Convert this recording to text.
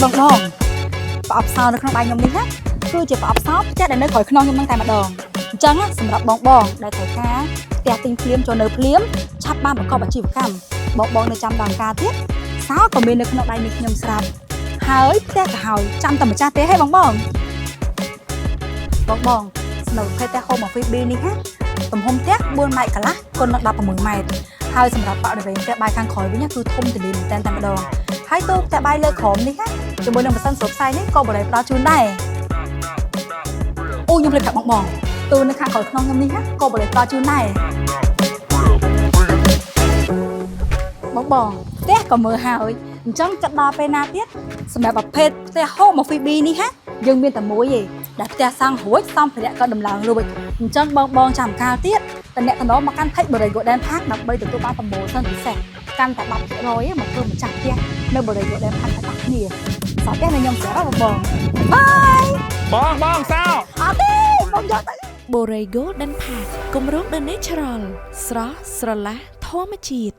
បងប្រអប់សោនៅក្នុងដៃខ្ញុំនេះណាគឺជាប្រអប់សោផ្ទះដែលនៅក្រោយខ្នងខ្ញុំនឹងតែម្ដងអញ្ចឹងសម្រាប់បងដែលត្រូវការផ្ទះទិញភ្លាមចូលនៅភ្លាមឆាប់បានប្រកបអាជីវកម្មបងនៅចាំដល់ការទៀតសោក៏មាននៅក្នុងដៃនេះខ្ញុំស្រាប់ហើយផ្ទះក៏ហើយចាំតែម្ចាស់ផ្ទះឲ្យបងនៅផ្ទះ Home Office B នេះណាទំហំផ្ទះ4ម៉ែត្រកន្លះគុណនឹង16ម៉ែត្រហើយសម្រាប់បរិវេណផ្ទះបាយខាងក្រោយវិញគឺធំទូលាយមែនតែម្ដងហើយទូផ្ទះបាយលើក្រោមនេះណាជាមួយនឹងម៉ាស៊ីនស្រូបផ្សាយនេះក៏បរិយាផ្ដល់ជូនដែរអូខ្ញុំភ្លេចប្រាប់បងទូនៅខាងក្រោយខ្នងខ្ញុំនេះណាក៏បរិយាផ្ដល់ជូនដែរបងផ្ទះក៏មើលហើយអញ្ចឹងគិតដល់ពេលណាទៀតសម្រាប់ប្រភេទផ្ទះ Home Office B នេះណាយើងមានតែមួយទេដែលផ្ទះសាំងរួចសម្ភារៈក៏ដំឡើងរួចអញ្ចឹងបងចាំកាលទៀតតអ្នកតំណមកកាន់ Page Borrego Golden Park ដើម្បីទទួលបានប្រម៉ូសិនពិសេសកាន់តែ 10% មកធ្វើម្ចាស់ផ្ទះនៅ Borrego Golden Park ទាំងអស់គ្នាសោះផ្ទះនៅខ្ញុំស្រាប់បងបាយសោអត់ទេបងយកទៅ Borrego Golden Park គម្រោង The Natural ស្រស់ស្រឡះធម្មជាតិ